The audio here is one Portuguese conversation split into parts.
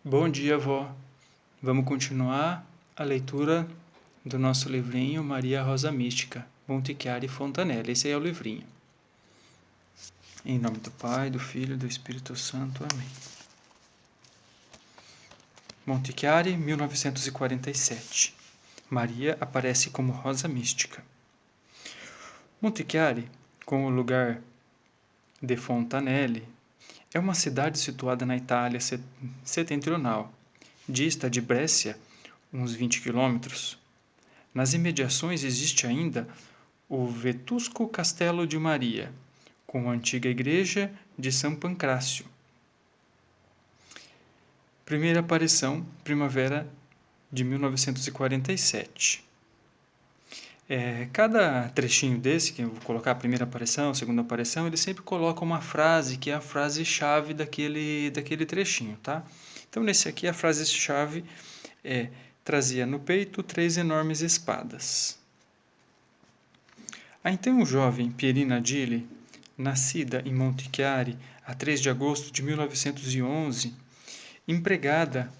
Bom dia, vó. Vamos continuar a leitura do nosso livrinho Maria Rosa Mística, Monte Chiari Fontanella. Esse aí é o livrinho. Em nome do Pai, do Filho e do Espírito Santo. Amém. Monte Chiari, 1947. Maria aparece como Rosa Mística. Monte Chiari, com o lugar de Fontanelle, é uma cidade situada na Itália setentrional. Dista de Brescia uns 20 quilômetros. Nas imediações existe ainda o vetusco Castelo de Maria, com a antiga igreja de São Pancrácio. Primeira aparição, primavera de 1947. Cada trechinho desse, que eu vou colocar a primeira aparição, a segunda aparição, ele sempre coloca uma frase que é a frase-chave daquele trechinho, tá? Então, nesse aqui, a frase-chave é: trazia no peito 3 enormes espadas. A então jovem Pierina Gili, nascida em Monte Chiari a 3 de agosto de 1911, empregada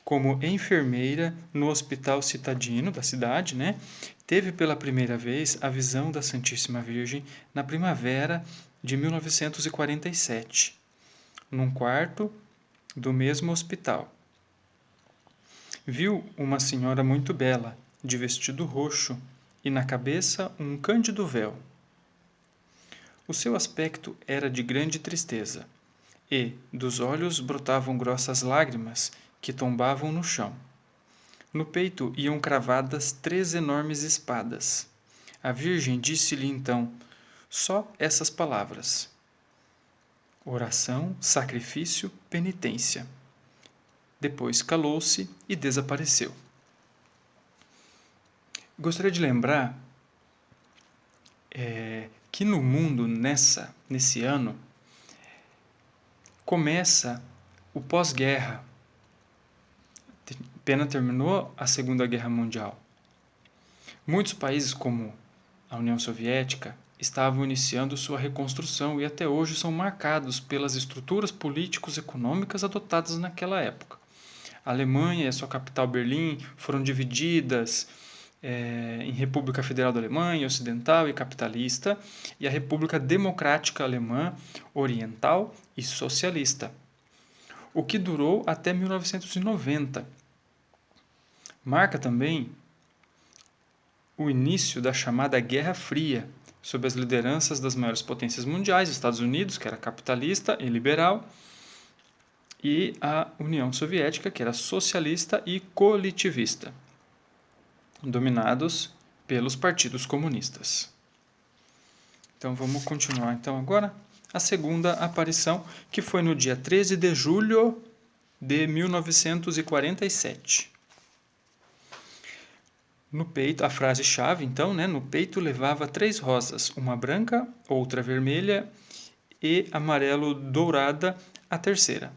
como enfermeira no hospital citadino da cidade, teve pela primeira vez a visão da Santíssima Virgem na primavera de 1947, num quarto do mesmo hospital. Viu uma senhora muito bela, de vestido roxo, e na cabeça um cândido véu. O seu aspecto era de grande tristeza, e dos olhos brotavam grossas lágrimas que tombavam no chão. No peito iam cravadas 3 enormes espadas. A Virgem disse-lhe então só essas palavras: oração, sacrifício, penitência. Depois calou-se e desapareceu. Gostaria de lembrar que no mundo, nesse ano, começa o pós-guerra. Apenas terminou a Segunda Guerra Mundial. Muitos países, como a União Soviética, estavam iniciando sua reconstrução e até hoje são marcados pelas estruturas políticos-econômicas adotadas naquela época. A Alemanha e a sua capital Berlim foram divididas em República Federal da Alemanha, Ocidental e Capitalista, e a República Democrática Alemã, Oriental e Socialista, o que durou até 1990. Marca também o início da chamada Guerra Fria, sob as lideranças das maiores potências mundiais, Estados Unidos, que era capitalista e liberal, e a União Soviética, que era socialista e coletivista, dominados pelos partidos comunistas. Então vamos continuar então agora a segunda aparição, que foi no dia 13 de julho de 1947. No peito, a frase-chave então, no peito levava 3 rosas, uma branca, outra vermelha e amarelo dourada, a terceira.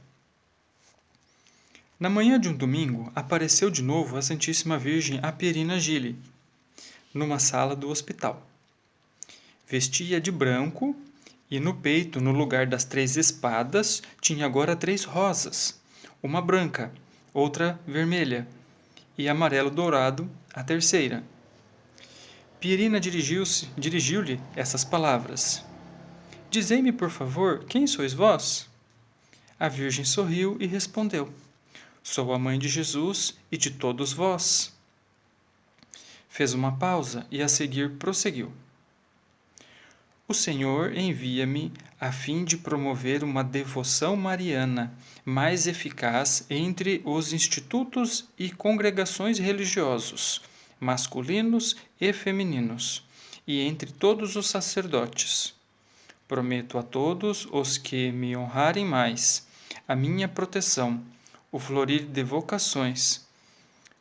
Na manhã de um domingo, apareceu de novo a Santíssima Virgem a Pierina Gili, numa sala do hospital. Vestia de branco e no peito, no lugar das 3 espadas, tinha agora 3 rosas, uma branca, outra vermelha e amarelo dourado, a terceira. Pierina dirigiu-lhe essas palavras: Dizei-me, por favor, quem sois vós? A Virgem sorriu e respondeu: Sou a mãe de Jesus e de todos vós. Fez uma pausa e a seguir prosseguiu: O Senhor envia-me a fim de promover uma devoção mariana mais eficaz entre os institutos e congregações religiosos, masculinos e femininos, e entre todos os sacerdotes. Prometo a todos os que me honrarem mais a minha proteção, o florir de vocações,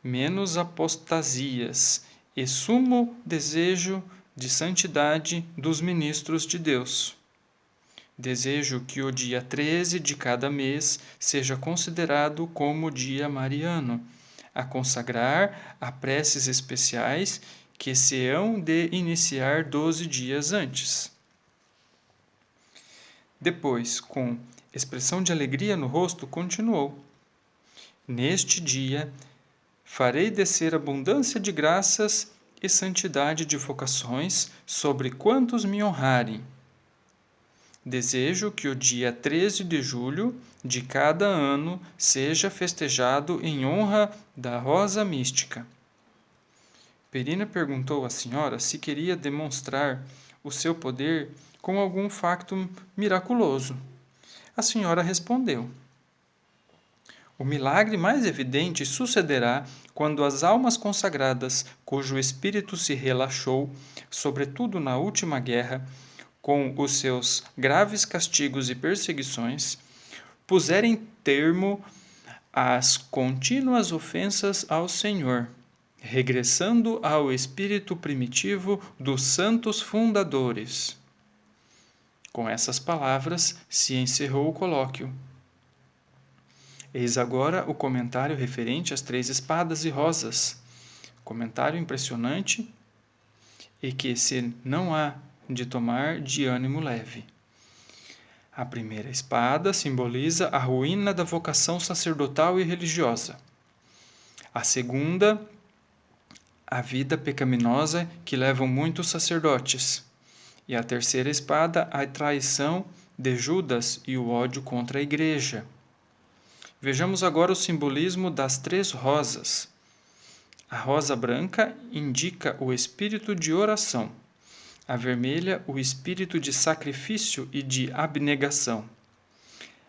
menos apostasias e sumo desejo de santidade dos ministros de Deus. Desejo que o dia 13 de cada mês seja considerado como dia mariano, a consagrar a preces especiais que se hão de iniciar 12 dias antes. Depois, com expressão de alegria no rosto, continuou: Neste dia, farei descer abundância de graças e santidade de vocações sobre quantos me honrarem. Desejo que o dia 13 de julho de cada ano seja festejado em honra da rosa mística. Perina perguntou à senhora se queria demonstrar o seu poder com algum facto miraculoso. A senhora respondeu: o milagre mais evidente sucederá quando as almas consagradas, cujo espírito se relaxou, sobretudo na última guerra, com os seus graves castigos e perseguições, puserem termo às contínuas ofensas ao Senhor, regressando ao espírito primitivo dos santos fundadores. Com essas palavras se encerrou o colóquio. Eis agora o comentário referente às 3 espadas e rosas. Comentário impressionante e que se não há de tomar de ânimo leve. A primeira espada simboliza a ruína da vocação sacerdotal e religiosa. A segunda, a vida pecaminosa que levam muitos sacerdotes. E a terceira espada, a traição de Judas e o ódio contra a igreja. Vejamos agora o simbolismo das 3 rosas. A rosa branca indica o espírito de oração. A vermelha, o espírito de sacrifício e de abnegação.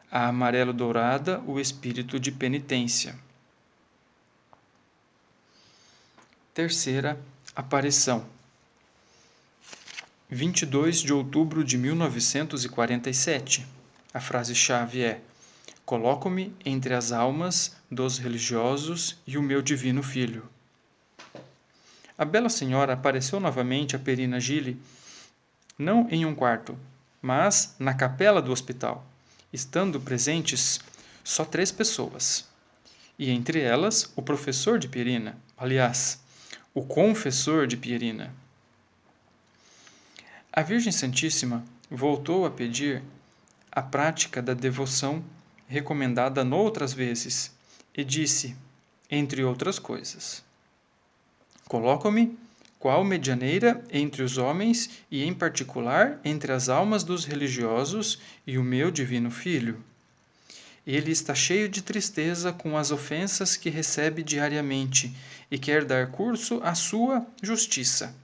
A amarelo-dourada, o espírito de penitência. Terceira aparição. 22 de outubro de 1947. A frase-chave é: coloco-me entre as almas dos religiosos e o meu divino filho. A bela senhora apareceu novamente a Perina Gili, não em um quarto, mas na capela do hospital, estando presentes só 3 pessoas. E entre elas, o professor de Perina, aliás, o confessor de Perina. A Virgem Santíssima voltou a pedir a prática da devoção recomendada noutras vezes e disse, entre outras coisas: coloco-me qual medianeira entre os homens e, em particular, entre as almas dos religiosos e o meu divino Filho. Ele está cheio de tristeza com as ofensas que recebe diariamente e quer dar curso à sua justiça.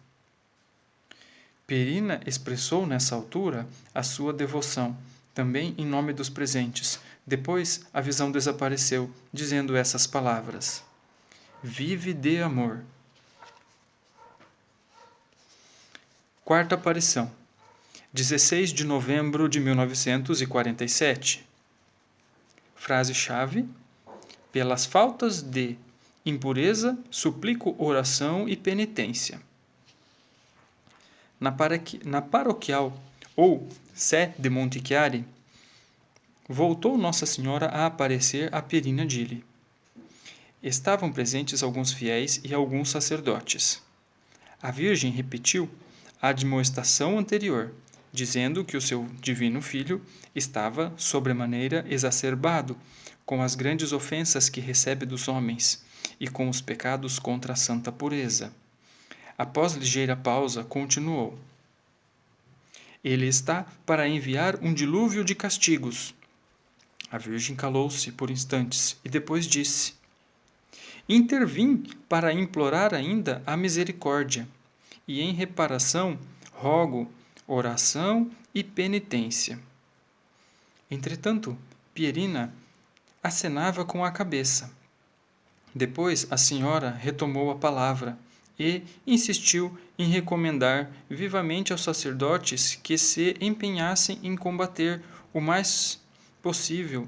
Perina expressou nessa altura a sua devoção, também em nome dos presentes. Depois a visão desapareceu, dizendo essas palavras: vive de amor. Quarta aparição, 16 de novembro de 1947. Frase-chave: pelas faltas de impureza, suplico oração e penitência. Na paroquial, ou Sé de Montichiari, voltou Nossa Senhora a aparecer a Perina Gili. Estavam presentes alguns fiéis e alguns sacerdotes. A Virgem repetiu a admoestação anterior, dizendo que o seu divino filho estava sobremaneira exacerbado com as grandes ofensas que recebe dos homens e com os pecados contra a santa pureza. Após ligeira pausa, continuou: ele está para enviar um dilúvio de castigos. A Virgem calou-se por instantes e depois disse: intervim para implorar ainda a misericórdia, e em reparação rogo oração e penitência. Entretanto, Perina acenava com a cabeça. Depois a senhora retomou a palavra e insistiu em recomendar vivamente aos sacerdotes que se empenhassem em combater o mais possível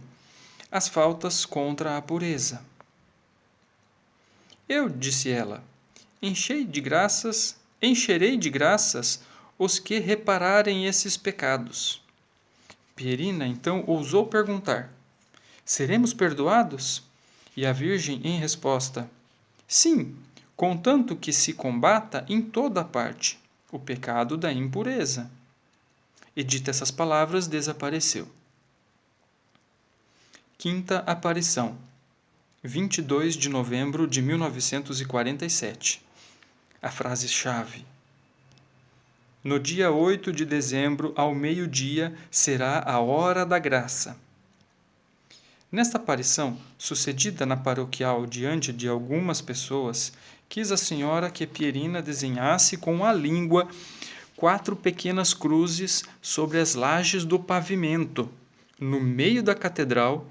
as faltas contra a pureza. Eu, disse ela, encherei de graças os que repararem esses pecados. Perina então ousou perguntar: seremos perdoados? E a Virgem, em resposta: sim, contanto que se combata em toda parte o pecado da impureza. E dita essas palavras, desapareceu. Quinta aparição, 22 de novembro de 1947. A frase-chave: no dia 8 de dezembro, ao meio-dia, será a hora da graça. Nesta aparição, sucedida na paroquial diante de algumas pessoas, quis a senhora que Pierina desenhasse com a língua 4 pequenas cruzes sobre as lajes do pavimento, no meio da catedral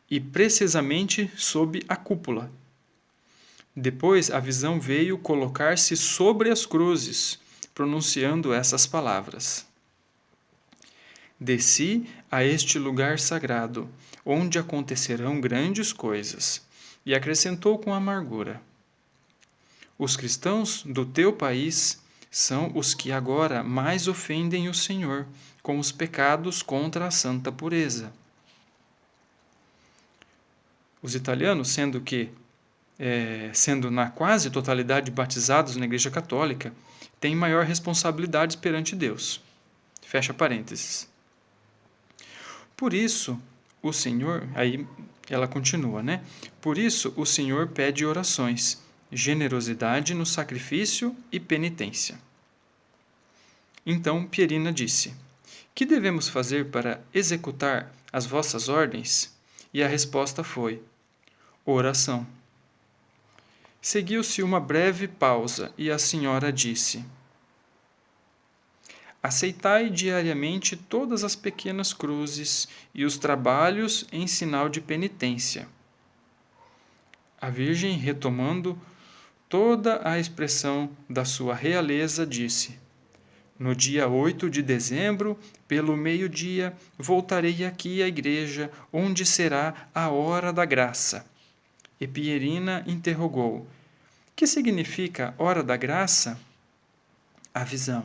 e precisamente sob a cúpula. Depois a visão veio colocar-se sobre as cruzes, pronunciando essas palavras: desci a este lugar sagrado, onde acontecerão grandes coisas. E acrescentou com amargura: os cristãos do teu país são os que agora mais ofendem o Senhor, com os pecados contra a santa pureza. Os italianos, sendo na quase totalidade batizados na Igreja Católica, têm maior responsabilidade perante Deus. Fecha parênteses. Por isso, o Senhor, aí ela continua, né? Por isso, o Senhor pede orações, generosidade no sacrifício e penitência. Então Pierina disse: que devemos fazer para executar as vossas ordens? E a resposta foi: oração. Seguiu-se uma breve pausa e a senhora disse: aceitai diariamente todas as pequenas cruzes e os trabalhos em sinal de penitência. A Virgem, retomando toda a expressão da sua realeza, disse: no dia 8 de dezembro, pelo meio-dia, voltarei aqui à igreja, onde será a hora da graça. E Pierina interrogou: que significa hora da graça? A visão: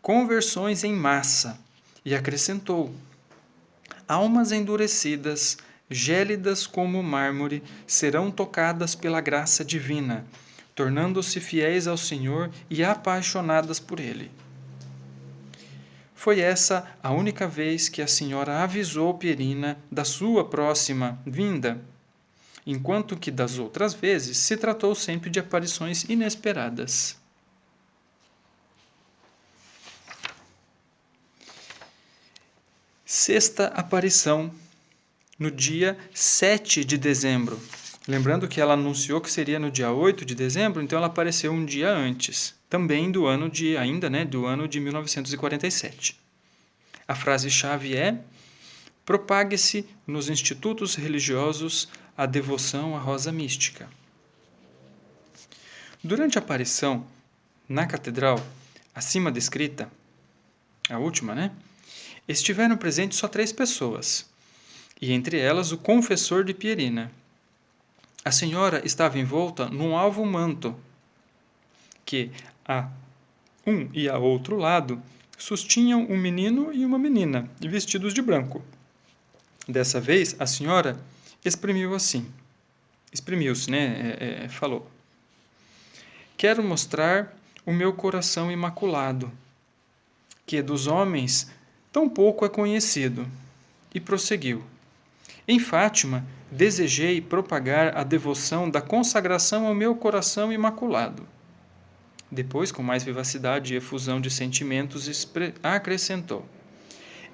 conversões em massa. E acrescentou: almas endurecidas, gélidas como mármore, serão tocadas pela graça divina, tornando-se fiéis ao Senhor e apaixonadas por Ele. Foi essa a única vez que a senhora avisou Pierina da sua próxima vinda, enquanto que das outras vezes se tratou sempre de aparições inesperadas. Sexta aparição, no dia 7 de dezembro. Lembrando que ela anunciou que seria no dia 8 de dezembro, então ela apareceu um dia antes, também do ano de 1947. A frase-chave é: propague-se nos institutos religiosos a devoção à rosa mística. Durante a aparição na catedral, acima descrita, a última, estiveram presentes só 3 pessoas, e entre elas o confessor de Pierina. A senhora estava envolta num alvo manto, que a um e a outro lado sustinham um menino e uma menina, vestidos de branco. Dessa vez, a senhora exprimiu-se, falou: quero mostrar o meu coração imaculado, que dos homens tão pouco é conhecido. E prosseguiu: em Fátima, desejei propagar a devoção da consagração ao meu coração imaculado. Depois, com mais vivacidade e efusão de sentimentos, acrescentou: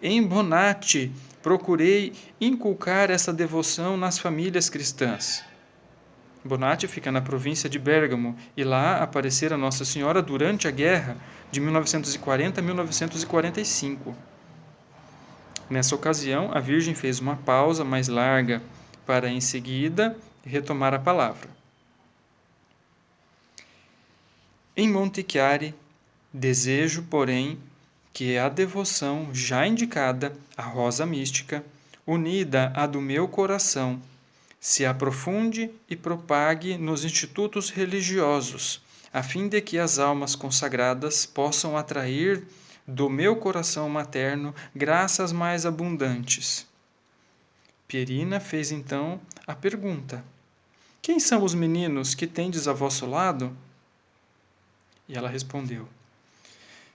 em Bonatti, procurei inculcar essa devoção nas famílias cristãs. Bonatti fica na província de Bérgamo e lá aparecera Nossa Senhora durante a guerra de 1940 a 1945. Nessa ocasião, a Virgem fez uma pausa mais larga para, em seguida, retomar a palavra. Em Montichiari, desejo, porém, que a devoção já indicada, a rosa mística, unida à do meu coração, se aprofunde e propague nos institutos religiosos, a fim de que as almas consagradas possam atrair do meu coração materno graças mais abundantes. Pierina fez então a pergunta: quem são os meninos que tendes a vosso lado? E ela respondeu: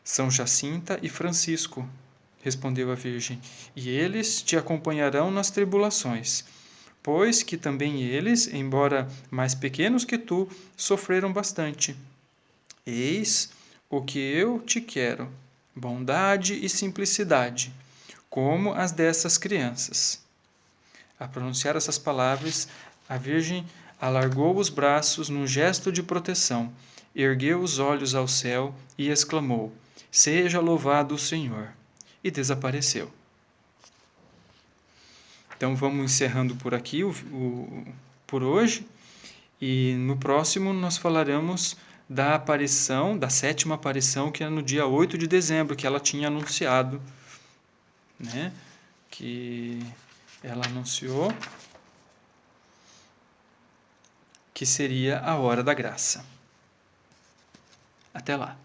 São Jacinta e Francisco, respondeu a Virgem, e eles te acompanharão nas tribulações. pois que também eles, embora mais pequenos que tu, sofreram bastante. Eis o que eu te quero, bondade e simplicidade, como as dessas crianças. A pronunciar essas palavras, a Virgem alargou os braços num gesto de proteção, ergueu os olhos ao céu e exclamou: Seja louvado o Senhor! E desapareceu. Então vamos encerrando por aqui por hoje, e no próximo nós falaremos da aparição, da sétima aparição, que é no dia 8 de dezembro, que ela tinha anunciado, né? Que ela anunciou que seria a hora da graça. Até lá.